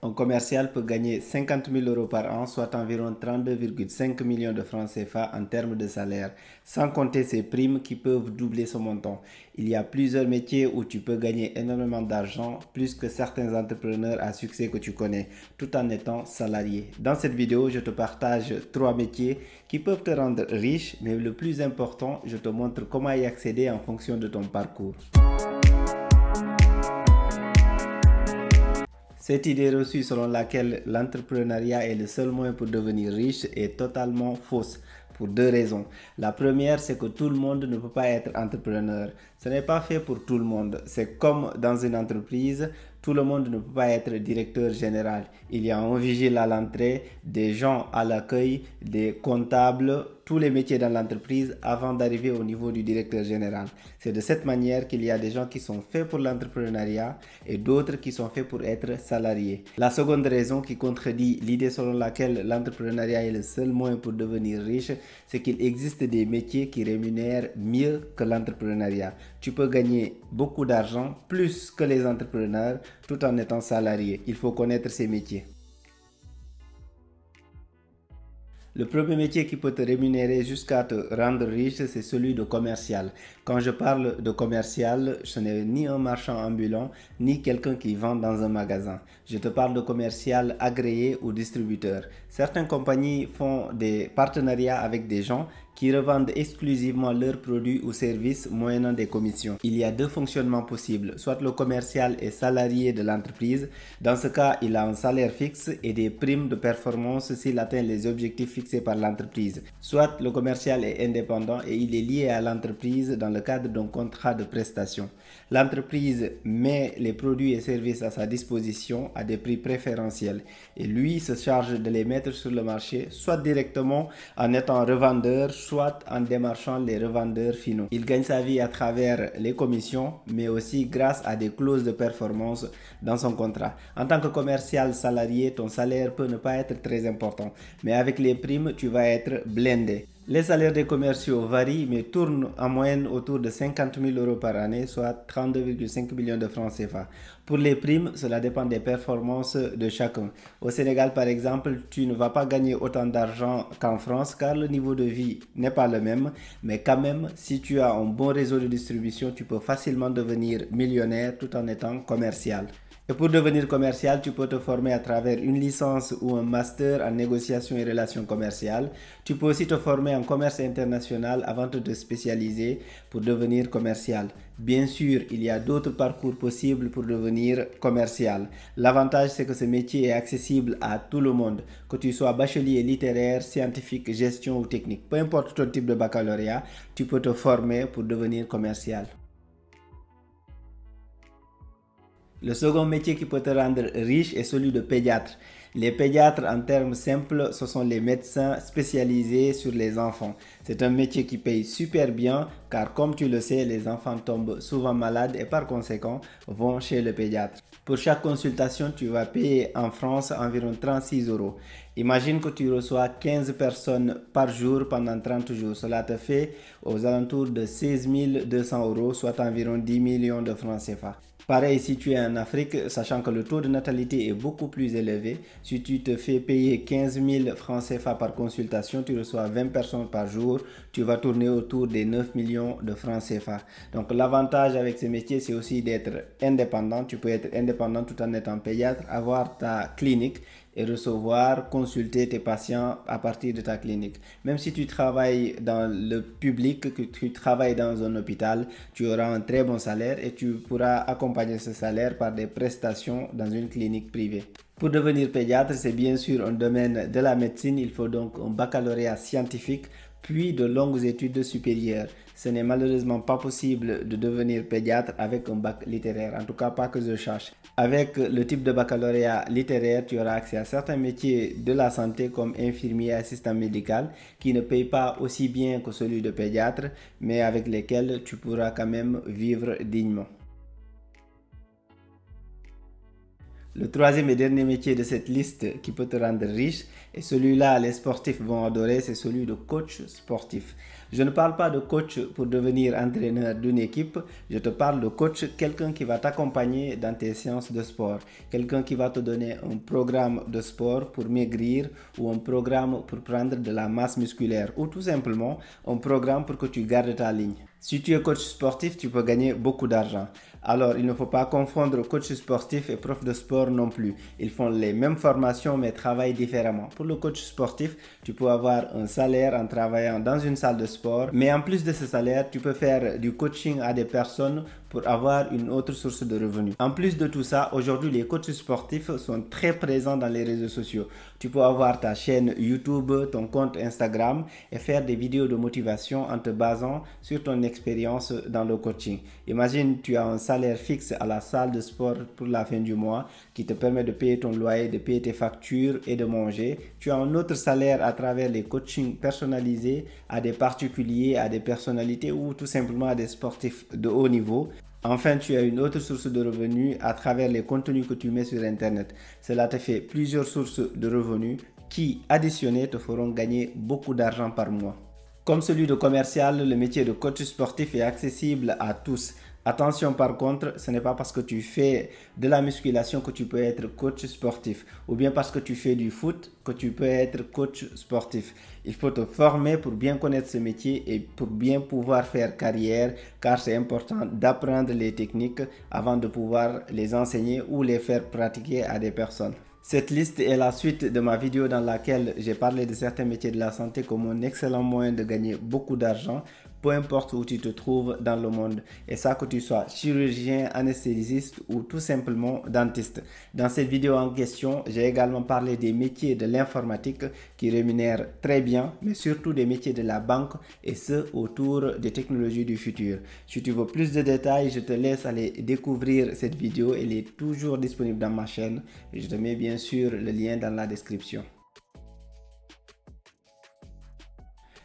Un commercial peut gagner 50 000 euros par an, soit environ 32,5 millions de francs CFA en termes de salaire, sans compter ses primes qui peuvent doubler ce montant. Il y a plusieurs métiers où tu peux gagner énormément d'argent, plus que certains entrepreneurs à succès que tu connais, tout en étant salarié. Dans cette vidéo, je te partage 3 métiers qui peuvent te rendre riche, mais le plus important, je te montre comment y accéder en fonction de ton parcours. Cette idée reçue selon laquelle l'entrepreneuriat est le seul moyen pour devenir riche est totalement fausse pour 2 raisons. La première, c'est que tout le monde ne peut pas être entrepreneur. Ce n'est pas fait pour tout le monde. C'est comme dans une entreprise, tout le monde ne peut pas être directeur général. Il y a un vigile à l'entrée, des gens à l'accueil, des comptables, tous les métiers dans l'entreprise avant d'arriver au niveau du directeur général. C'est de cette manière qu'il y a des gens qui sont faits pour l'entrepreneuriat et d'autres qui sont faits pour être salariés. La seconde raison qui contredit l'idée selon laquelle l'entrepreneuriat est le seul moyen pour devenir riche, c'est qu'il existe des métiers qui rémunèrent mieux que l'entrepreneuriat. Tu peux gagner beaucoup d'argent, plus que les entrepreneurs, tout en étant salarié. Il faut connaître ces métiers. Le premier métier qui peut te rémunérer jusqu'à te rendre riche, c'est celui de commercial. Quand je parle de commercial, ce n'est ni un marchand ambulant, ni quelqu'un qui vend dans un magasin. Je te parle de commercial agréé ou distributeur. Certaines compagnies font des partenariats avec des gens qui revendent exclusivement leurs produits ou services moyennant des commissions. Il y a 2 fonctionnements possibles. Soit le commercial est salarié de l'entreprise. Dans ce cas, il a un salaire fixe et des primes de performance s'il atteint les objectifs fixés par l'entreprise. Soit le commercial est indépendant et il est lié à l'entreprise dans le cadre d'un contrat de prestation. L'entreprise met les produits et services à sa disposition à des prix préférentiels et lui se charge de les mettre sur le marché, soit directement en étant revendeur, soit en démarchant les revendeurs finaux. Il gagne sa vie à travers les commissions, mais aussi grâce à des clauses de performance dans son contrat. En tant que commercial salarié, ton salaire peut ne pas être très important, mais avec les primes, tu vas être blindé. Les salaires des commerciaux varient mais tournent en moyenne autour de 50 000 euros par année, soit 32,5 millions de francs CFA. Pour les primes, cela dépend des performances de chacun. Au Sénégal, par exemple, tu ne vas pas gagner autant d'argent qu'en France car le niveau de vie n'est pas le même. Mais quand même, si tu as un bon réseau de distribution, tu peux facilement devenir millionnaire tout en étant commercial. Et pour devenir commercial, tu peux te former à travers une licence ou un master en négociation et relations commerciales. Tu peux aussi te former en commerce international avant de te spécialiser pour devenir commercial. Bien sûr, il y a d'autres parcours possibles pour devenir commercial. L'avantage, c'est que ce métier est accessible à tout le monde, que tu sois bachelier littéraire, scientifique, gestion ou technique. Peu importe ton type de baccalauréat, tu peux te former pour devenir commercial. Le second métier qui peut te rendre riche est celui de pédiatre. Les pédiatres, en termes simples, ce sont les médecins spécialisés sur les enfants. C'est un métier qui paye super bien car comme tu le sais, les enfants tombent souvent malades et par conséquent vont chez le pédiatre. Pour chaque consultation, tu vas payer en France environ 36 euros. Imagine que tu reçois 15 personnes par jour pendant 30 jours. Cela te fait aux alentours de 16 200 euros, soit environ 10 millions de francs CFA. Pareil si tu es en Afrique, sachant que le taux de natalité est beaucoup plus élevé, si tu te fais payer 15 000 francs CFA par consultation, tu reçois 20 personnes par jour, tu vas tourner autour des 9 millions de francs CFA. Donc l'avantage avec ce métier, c'est aussi d'être indépendant. Tu peux être indépendant tout en étant pédiatre, avoir ta clinique et recevoir, consulter tes patients à partir de ta clinique. Même si tu travailles dans le public, que tu travailles dans un hôpital, tu auras un très bon salaire et tu pourras accompagner ce salaire par des prestations dans une clinique privée. Pour devenir pédiatre, c'est bien sûr un domaine de la médecine. Il faut donc un baccalauréat scientifique puis de longues études supérieures. Ce n'est malheureusement pas possible de devenir pédiatre avec un bac littéraire, en tout cas pas que je cherche. Avec le type de baccalauréat littéraire, tu auras accès à certains métiers de la santé comme infirmier et assistant médical qui ne payent pas aussi bien que celui de pédiatre, mais avec lesquels tu pourras quand même vivre dignement. Le troisième et dernier métier de cette liste qui peut te rendre riche, et celui-là les sportifs vont adorer, c'est celui de coach sportif. Je ne parle pas de coach pour devenir entraîneur d'une équipe, je te parle de coach, quelqu'un qui va t'accompagner dans tes séances de sport, quelqu'un qui va te donner un programme de sport pour maigrir ou un programme pour prendre de la masse musculaire ou tout simplement un programme pour que tu gardes ta ligne. Si tu es coach sportif, tu peux gagner beaucoup d'argent. Alors, il ne faut pas confondre coach sportif et prof de sport non plus. Ils font les mêmes formations mais travaillent différemment. Pour le coach sportif, tu peux avoir un salaire en travaillant dans une salle de sport. Mais en plus de ce salaire, tu peux faire du coaching à des personnes pour avoir une autre source de revenus. En plus de tout ça, aujourd'hui, les coachs sportifs sont très présents dans les réseaux sociaux. Tu peux avoir ta chaîne YouTube, ton compte Instagram et faire des vidéos de motivation en te basant sur ton expérience dans le coaching. Imagine, tu as un salaire fixe à la salle de sport pour la fin du mois qui te permet de payer ton loyer, de payer tes factures et de manger. Tu as un autre salaire à travers les coachings personnalisés à des particuliers, à des personnalités ou tout simplement à des sportifs de haut niveau. Enfin, tu as une autre source de revenus à travers les contenus que tu mets sur Internet. Cela te fait plusieurs sources de revenus qui, additionnées, te feront gagner beaucoup d'argent par mois. Comme celui de commercial, le métier de coach sportif est accessible à tous. Attention par contre, ce n'est pas parce que tu fais de la musculation que tu peux être coach sportif ou bien parce que tu fais du foot que tu peux être coach sportif. Il faut te former pour bien connaître ce métier et pour bien pouvoir faire carrière car c'est important d'apprendre les techniques avant de pouvoir les enseigner ou les faire pratiquer à des personnes. Cette liste est la suite de ma vidéo dans laquelle j'ai parlé de certains métiers de la santé comme un excellent moyen de gagner beaucoup d'argent, peu importe où tu te trouves dans le monde. Et ça, que tu sois chirurgien, anesthésiste ou tout simplement dentiste. Dans cette vidéo en question, j'ai également parlé des métiers de l'informatique qui rémunèrent très bien, mais surtout des métiers de la banque et ceux autour des technologies du futur. Si tu veux plus de détails, je te laisse aller découvrir cette vidéo. Elle est toujours disponible dans ma chaîne et je te mets bien sûr le lien dans la description.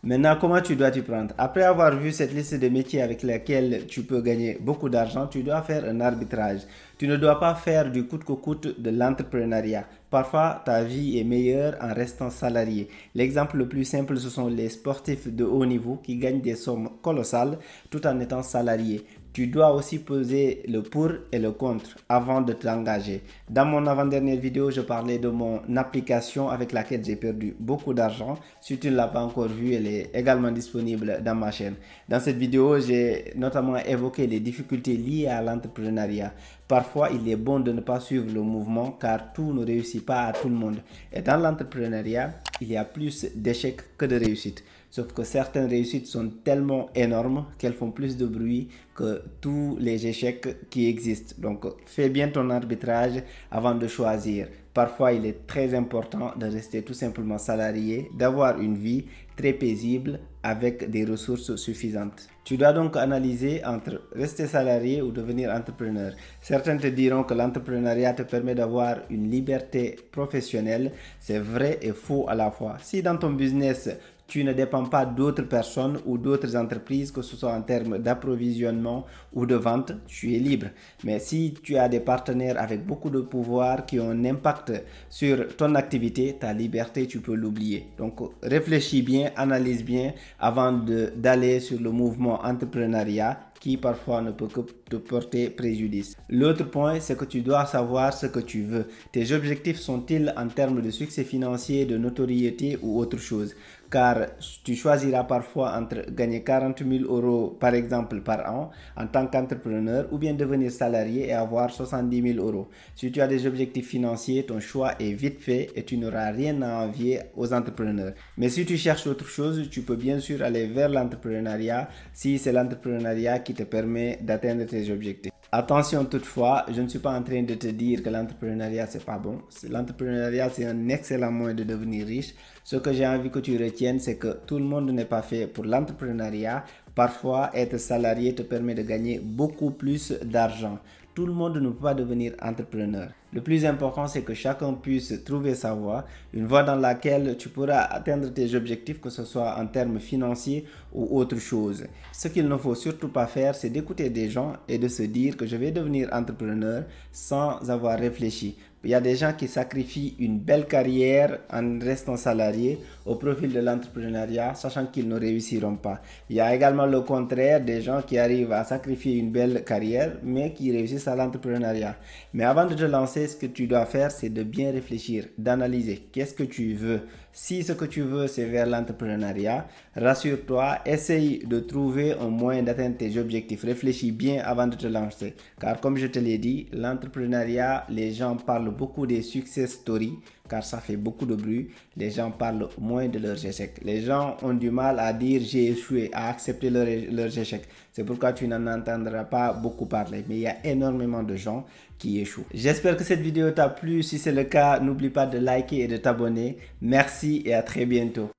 Maintenant, comment tu dois t'y prendre? Après avoir vu cette liste de métiers avec lesquels tu peux gagner beaucoup d'argent, tu dois faire un arbitrage. Tu ne dois pas faire du coûte que coûte de l'entrepreneuriat. Parfois, ta vie est meilleure en restant salarié. L'exemple le plus simple, ce sont les sportifs de haut niveau qui gagnent des sommes colossales tout en étant salariés. Tu dois aussi peser le pour et le contre avant de t'engager. Dans mon avant-dernière vidéo, je parlais de mon application avec laquelle j'ai perdu beaucoup d'argent. Si tu ne l'as pas encore vue, elle est également disponible dans ma chaîne. Dans cette vidéo, j'ai notamment évoqué les difficultés liées à l'entrepreneuriat. Parfois, il est bon de ne pas suivre le mouvement car tout ne réussit pas à tout le monde. Et dans l'entrepreneuriat, il y a plus d'échecs que de réussites. Sauf que certaines réussites sont tellement énormes qu'elles font plus de bruit que tous les échecs qui existent. Donc, fais bien ton arbitrage avant de choisir. Parfois, il est très important de rester tout simplement salarié, d'avoir une vie très paisible avec des ressources suffisantes. Tu dois donc analyser entre rester salarié ou devenir entrepreneur. Certains te diront que l'entrepreneuriat te permet d'avoir une liberté professionnelle. C'est vrai et faux à la fois. Si dans ton business, tu ne dépends pas d'autres personnes ou d'autres entreprises, que ce soit en termes d'approvisionnement ou de vente, tu es libre. Mais si tu as des partenaires avec beaucoup de pouvoir qui ont un impact sur ton activité, ta liberté, tu peux l'oublier. Donc, réfléchis bien, analyse bien avant d'aller sur le mouvement entrepreneuriat qui parfois ne peut que te porter préjudice. L'autre point, c'est que tu dois savoir ce que tu veux. Tes objectifs sont-ils en termes de succès financier, de notoriété ou autre chose? Car tu choisiras parfois entre gagner 40 000 € par exemple par an en tant qu'entrepreneur ou bien devenir salarié et avoir 70 000 €. Si tu as des objectifs financiers, ton choix est vite fait et tu n'auras rien à envier aux entrepreneurs. Mais si tu cherches autre chose, tu peux bien sûr aller vers l'entrepreneuriat si c'est l'entrepreneuriat qui te permet d'atteindre tes objectifs. Attention toutefois, je ne suis pas en train de te dire que l'entrepreneuriat c'est pas bon. L'entrepreneuriat c'est un excellent moyen de devenir riche. Ce que j'ai envie que tu retiennes, c'est que tout le monde n'est pas fait pour l'entrepreneuriat. Parfois, être salarié te permet de gagner beaucoup plus d'argent. Tout le monde ne peut pas devenir entrepreneur. Le plus important, c'est que chacun puisse trouver sa voie, une voie dans laquelle tu pourras atteindre tes objectifs, que ce soit en termes financiers ou autre chose. Ce qu'il ne faut surtout pas faire, c'est d'écouter des gens et de se dire que je vais devenir entrepreneur sans avoir réfléchi. Il y a des gens qui sacrifient une belle carrière en restant salarié au profil de l'entrepreneuriat, sachant qu'ils ne réussiront pas. Il y a également le contraire, des gens qui arrivent à sacrifier une belle carrière, mais qui réussissent à l'entrepreneuriat. Mais avant de te lancer, ce que tu dois faire, c'est de bien réfléchir, d'analyser qu'est-ce que tu veux. Si ce que tu veux, c'est vers l'entrepreneuriat, rassure-toi, essaye de trouver un moyen d'atteindre tes objectifs. Réfléchis bien avant de te lancer. Car comme je te l'ai dit, l'entrepreneuriat, les gens parlent beaucoup des success stories, car ça fait beaucoup de bruit. Les gens parlent moins de leurs échecs. Les gens ont du mal à dire j'ai échoué, à accepter leurs échecs. C'est pourquoi tu n'en entendras pas beaucoup parler. Mais il y a énormément de gens qui échouent. J'espère que cette vidéo t'a plu. Si c'est le cas, n'oublie pas de liker et de t'abonner. Merci et à très bientôt.